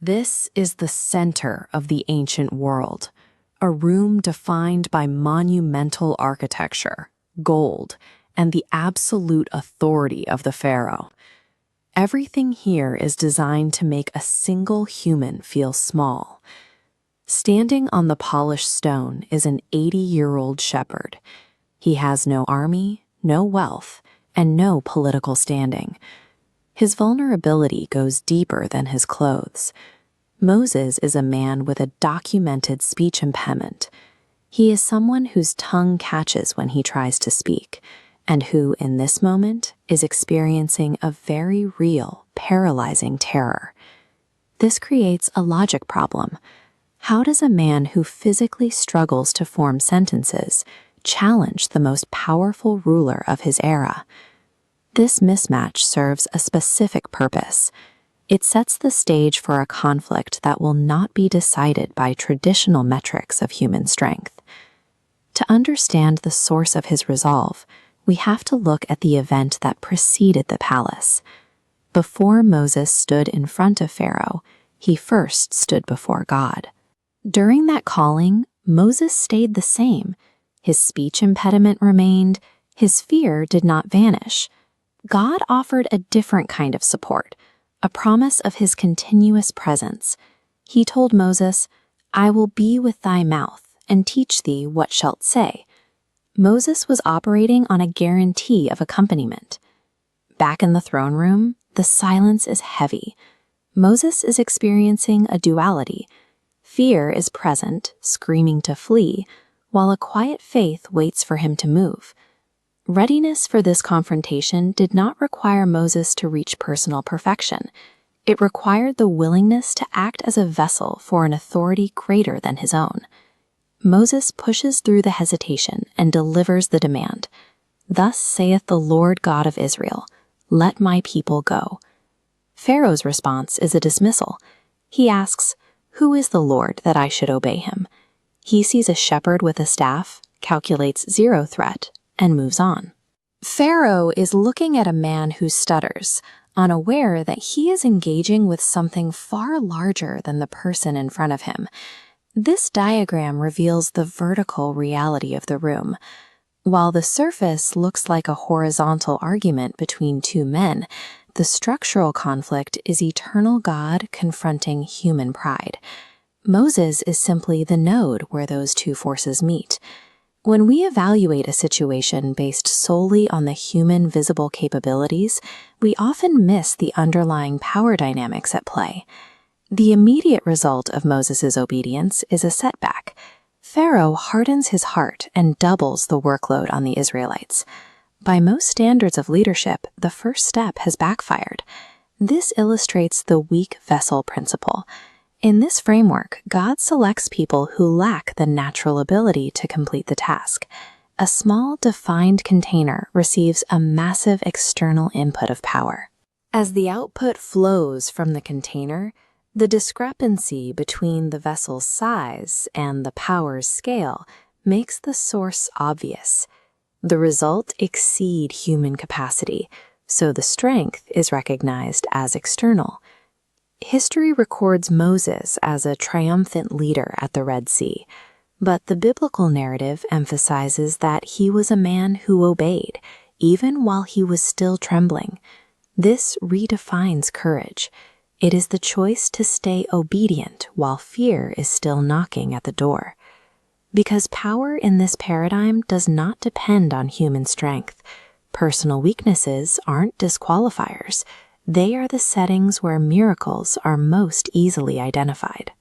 This is the center of the ancient world, a room defined by monumental architecture, gold, and the absolute authority of the pharaoh. Everything here is designed to make a single human feel small. Standing on the polished stone is an 80-year-old shepherd. He has no army, no wealth, and no political standing. His vulnerability goes deeper than his clothes. Moses is a man with a documented speech impediment. He is someone whose tongue catches when he tries to speak, and who, in this moment, is experiencing a very real, paralyzing terror. This creates a logic problem. How does a man who physically struggles to form sentences challenge the most powerful ruler of his era? This mismatch serves a specific purpose. It sets the stage for a conflict that will not be decided by traditional metrics of human strength. To understand the source of his resolve, we have to look at the event that preceded the palace. Before Moses stood in front of Pharaoh, he first stood before God. During that calling, Moses stayed the same. His speech impediment remained. His fear did not vanish. God offered a different kind of support, a promise of his continuous presence. He told Moses, "I will be with thy mouth, and teach thee what shalt say." Moses was operating on a guarantee of accompaniment. Back in the throne room, the silence is heavy. Moses is experiencing a duality. Fear is present, screaming to flee, while a quiet faith waits for him to move. Readiness for this confrontation did not require Moses to reach personal perfection. It required the willingness to act as a vessel for an authority greater than his own. Moses pushes through the hesitation and delivers the demand. "Thus saith the Lord God of Israel, let my people go." Pharaoh's response is a dismissal. He asks, "Who is the Lord that I should obey him?" He sees a shepherd with a staff, calculates zero threat, and moves on. Pharaoh is looking at a man who stutters, unaware that he is engaging with something far larger than the person in front of him. This diagram reveals the vertical reality of the room. While the surface looks like a horizontal argument between two men, the structural conflict is eternal God confronting human pride. Moses is simply the node where those two forces meet. When we evaluate a situation based solely on the human visible capabilities, we often miss the underlying power dynamics at play. The immediate result of Moses' obedience is a setback. Pharaoh hardens his heart and doubles the workload on the Israelites. By most standards of leadership, the first step has backfired. This illustrates the weak vessel principle. In this framework, God selects people who lack the natural ability to complete the task. A small, defined container receives a massive external input of power. As the output flows from the container, the discrepancy between the vessel's size and the power's scale makes the source obvious. The result exceeds human capacity, so the strength is recognized as external. History records Moses as a triumphant leader at the Red Sea, but the biblical narrative emphasizes that he was a man who obeyed, even while he was still trembling. This redefines courage. It is the choice to stay obedient while fear is still knocking at the door. Because power in this paradigm does not depend on human strength. Personal weaknesses aren't disqualifiers. They are the settings where miracles are most easily identified.